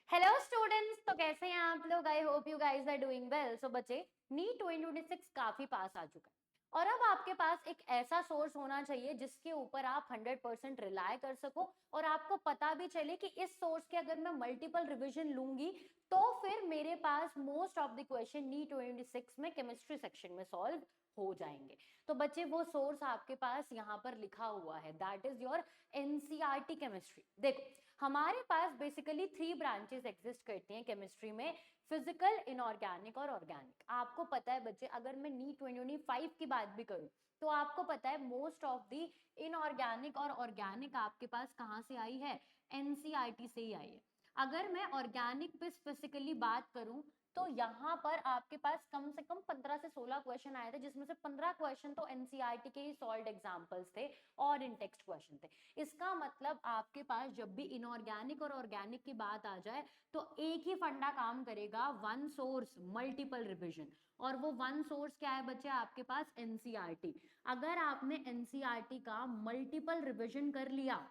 Hello students, तो कैसे हैं आप लोग? I hope you guys are doing well. So बच्चे, नीट 2026 काफी पास आ चुका है और अब आपके पास एक ऐसा सोर्स होना चाहिए जिसके ऊपर आप 100% रिलाय कर सको और आपको पता भी चले कि इस सोर्स के अगर मैं मल्टीपल रिवीजन लूंगी तो फिर मेरे पास most of the question NEET 2026 में केमिस्ट्री सेक्शन में सॉल्व हो जाएंगे। तो बच्चे, वो सोर्स आपके पास यहाँ पर लिखा हुआ है, that is your NCERT chemistry. देखो, हमारे पास बेसिकली 3 ब्रांचेस एग्जिस्ट करती हैं केमिस्ट्री में, फिजिकल, इनऑर्गेनिक और ऑर्गेनिक। आपको पता है बच्चे, अगर मैं नीट 2025 की बात भी करूं तो आपको पता है मोस्ट ऑफ दी इनऑर्गेनिक और ऑर्गेनिक आपके पास कहां से आई है? एनसीईआरटी से ही आई है। अगर मैं ऑर्गेनिक पे स्पेसिफिकली बात करूं तो यहाँ पर आपके पास कम से कम 15 से 16 क्वेश्चन आए थे, जिसमें से 15 क्वेश्चन तो एनसीईआरटी के ही सॉल्व एग्जांपल्स थे और इन टेक्स्ट क्वेश्चन थे। इसका मतलब आपके पास जब भी इनऑर्गेनिक और ऑर्गेनिक की बात आ जाए तो एक ही फंडा काम करेगा, वन सोर्स मल्टीपल रिवीजन। और वो वन सोर्स क्या है बच्चे? आपके पास एनसीईआरटी। अगर आपने एनसीईआरटी का मल्टीपल रिवीजन कर लिया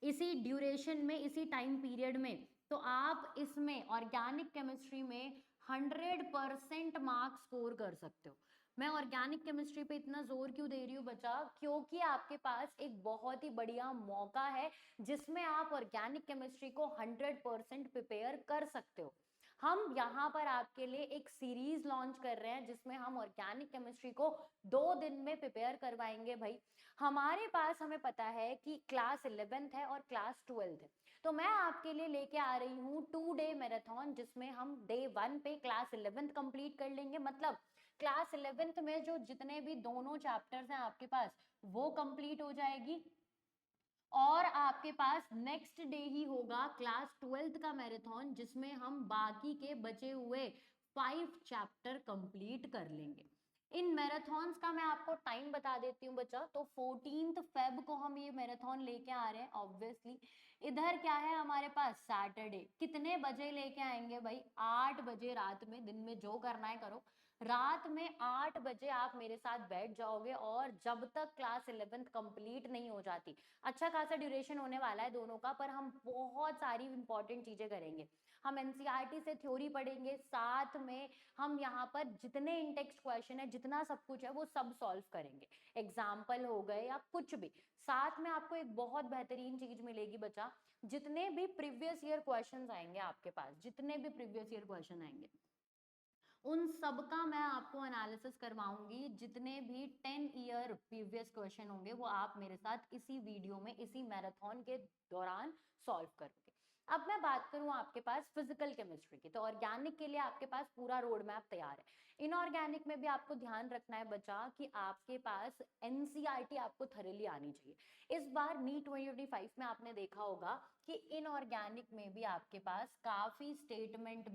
इसी ड्यूरेशन में, इसी टाइम पीरियड में, तो आप इसमें ऑर्गेनिक केमिस्ट्री में 100% मार्क्स स्कोर कर सकते हो। मैं ऑर्गेनिक केमिस्ट्री पे इतना जोर क्यों दे रही हूँ बच्चा? क्योंकि आपके पास एक बहुत ही बढ़िया मौका है जिसमें आप ऑर्गेनिक केमिस्ट्री को 100% प्रिपेयर कर सकते हो। हम यहाँ पर आपके लिए एक सीरीज लॉन्च कर रहे हैं जिसमें हम ऑर्गेनिक केमिस्ट्री को 2 दिन में प्रिपेयर करवाएंगे भाई। हमारे पास, हमें पता है कि क्लास 11th है और क्लास 12th है, तो मैं आपके लिए लेके आ रही हूँ 2 डे मैराथन, जिसमें हम डे 1 पे क्लास 11th कंप्लीट कर लेंगे। मतलब क्लास 11th में जो जितने भी दोनों चैप्टर्स हैं आपके पास वो कंप्लीट हो जाएगी और आपके पास नेक्स्ट डे ही होगा क्लास 12th का मैराथन, जिसमें हम बाकी के बचे हुए 5 चैप्टर कंप्लीट कर लेंगे। इन मैराथन्स का मैं आपको टाइम बता देती हूँ बच्चा। तो 14th फेब को हम ये मैराथन लेके आ रहे हैं ऑब्वियसली। इधर क्या है हमारे पास? सैटरडे। कितने बजे लेके आएंगे भाई? 8 बजे रात में। दिन में जो करना है करो, रात में 8 बजे आप मेरे साथ बैठ जाओगे और जब तक क्लास 11th कंप्लीट नहीं हो जाती, अच्छा खासा ड्यूरेशन होने वाला है दोनों का, पर हम बहुत सारी इंपॉर्टेंट चीजें करेंगे। हम एनसीईआरटी से थ्योरी पढ़ेंगे, साथ में हम यहाँ पर जितने इंटेक्स्ट क्वेश्चन है, जितना सब कुछ है, वो सब सॉल्व करेंगे। एग्जाम्पल हो गए या कुछ भी। साथ में आपको एक बहुत बेहतरीन चीज मिलेगी बच्चा, जितने भी प्रीवियस ईयर क्वेश्चन आएंगे आपके पास, जितने भी प्रीवियस ईयर क्वेश्चन आएंगे उन सब का मैं आपको एनालिसिस करवाऊंगी। जितने भी 10 ईयर प्रीवियस क्वेश्चन होंगे वो आप मेरे साथ इसी वीडियो में, इसी मैराथन के दौरान सॉल्व करोगे। अब मैं बात करूं आपके पास फिजिकल केमिस्ट्री की, तो ऑर्गेनिक के लिए आपके पास पूरा रोड मैप तैयार है। इनऑर्गेनिक में भी आपको ध्यान रखना है बच्चा कि आपके पास एनसीईआरटी आपको थरली आनी चाहिए। इस बार नीट 2025 में आपने देखा होगा कि इनऑर्गेनिक में भी आपके पास काफी स्टेटमेंट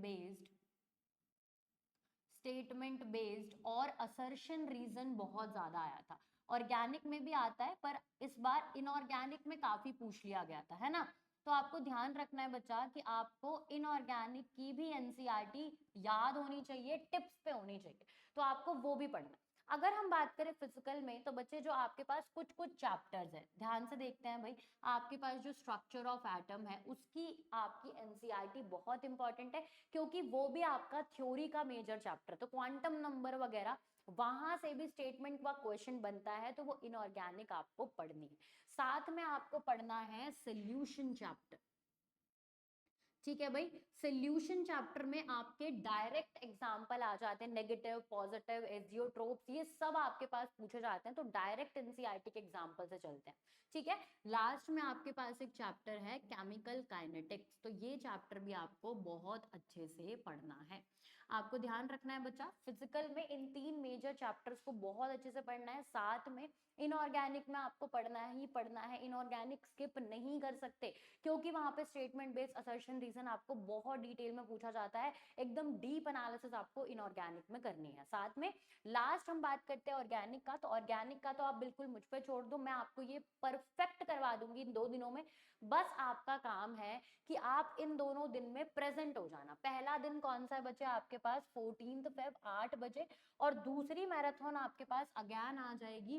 बेस्ड और असर्शन रीजन बहुत ज्यादा आया था। ऑर्गेनिक में भी आता है, पर इस बार इनऑर्गेनिक में काफी पूछ लिया गया था, है ना? तो आपको ध्यान रखना है बच्चा कि आपको इनऑर्गेनिक की भी एनसीईआरटी याद होनी चाहिए, टिप्स पे होनी चाहिए, तो आपको वो भी पढ़ना। अगर हम बात करें फिजिकल में, तो बच्चे जो आपके पास कुछ कुछ चैप्टर्स है, ध्यान से देखते हैं भाई। आपके पास जो स्ट्रक्चर ऑफ एटम है उसकी आपकी एनसीईआरटी बहुत इंपॉर्टेंट है, क्योंकि वो भी आपका थ्योरी का मेजर चैप्टर। तो क्वांटम नंबर वगैरह वहां से भी स्टेटमेंट का क्वेश्चन बनता है, तो वो इनऑर्गेनिक आपको पढ़नी है। साथ में आपको पढ़ना है सोल्यूशन चैप्टर। ठीक है भाई, सोल्यूशन चैप्टर में आपके डायरेक्ट एग्जांपल आ जाते हैं, नेगेटिव, पॉजिटिव, एजियोट्रोप्स, ये सब आपके पास पूछे जाते हैं, तो डायरेक्ट एनसीईआरटी के एग्जांपल से चलते हैं। ठीक है, लास्ट में आपके पास एक चैप्टर है केमिकल काइनेटिक्स, तो ये चैप्टर भी आपको बहुत अच्छे से पढ़ना है। आपको ध्यान रखना है बच्चा, फिजिकल में इन 3 मेजर चैप्टर्स को बहुत अच्छे से पढ़ना है। साथ में इनऑर्गेनिक में आपको पढ़ना ही पढ़ना है, इनऑर्गेनिक स्किप नहीं कर सकते, क्योंकि वहां पे स्टेटमेंट बेस्ड असर्शन रीजन आपको बहुत डिटेल में पूछा जाता है। एकदम डीप एनालिसिस आपको इनऑर्गेनिक में करनी है। साथ में लास्ट हम बात करते हैं ऑर्गेनिक का, तो ऑर्गेनिक का तो आप बिल्कुल मुझ पर छोड़ दो, मैं आपको ये परफेक्ट करवा दूंगी इन 2 दिनों में। बस आपका काम है कि आप इन दोनों दिन में प्रेजेंट हो जाना। पहला दिन कौन सा है बच्चे आपके पास? 14th फेब 8 बजे, और दूसरी मैराथन आपके पास अगेन आ जाएगी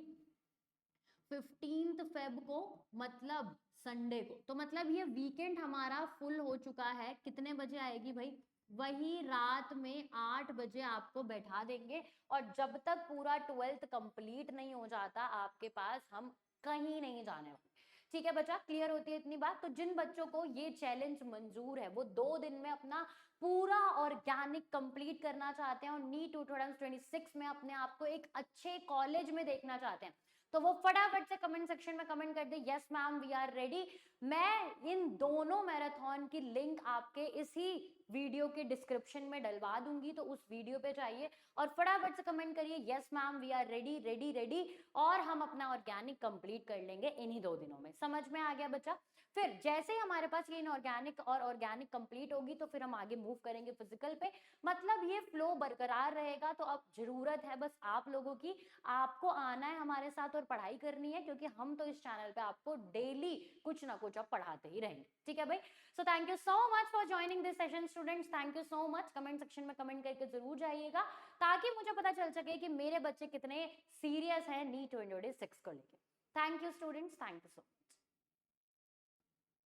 15th फेब को, मतलब संडे को। तो मतलब ये वीकेंड हमारा फुल हो चुका है। कितने बजे आएगी भाई? वही रात में 8 बजे आपको बैठा देंगे, और जब तक पूरा 12th कंप्लीट नहीं हो जाता आपके पास, हम कहीं नहीं जाने वाले। ठीक है बच्चा, क्लियर होती है इतनी बात? तो जिन बच्चों को ये चैलेंज मंजूर है, वो 2 दिन में अपना पूरा ऑर्गेनिक कंप्लीट करना चाहते हैं और नीट 2026 में अपने आप को एक अच्छे कॉलेज में देखना चाहते हैं, तो वो फटाफट से कमेंट सेक्शन में कमेंट कर दे, yes ma'am we are ready. मैं इन दोनों मैराथन की लिंक आपके इसी वीडियो के डिस्क्रिप्शन में डलवा दूंगी, तो उस वीडियो पे जाइए और फटाफट से कमेंट करिए, yes ma'am we are ready ready ready, और हम अपना ऑर्गेनिक कंप्लीट कर लेंगे इन्हीं 2 दिनों में। समझ में आ गया बच्चा? फिर जैसे ही हमारे पास ये इनऑर्गेनिक और ऑर्गेनिक कंप्लीट होगी, तो फिर हम आगे मूव करेंगे फिजिकल पे। मतलब ये फ्लो बरकरार रहेगा। तो अब जरूरत है बस आप लोगों की, आपको आना है हमारे साथ और पढ़ाई करनी है, क्योंकि हम तो इस चैनल पे आपको डेली कुछ ना कुछ अब पढ़ाते ही रहेंगे। ठीक है भाई? So thank you so much for joining this session students, thank you so much. Comment section में कमेंट करके जरूर जाइएगा, ताकि मुझे पता चल सके कि मेरे बच्चे कितने सीरियस हैं नीट 2026 को लेकर। Thank you students, thank you so much.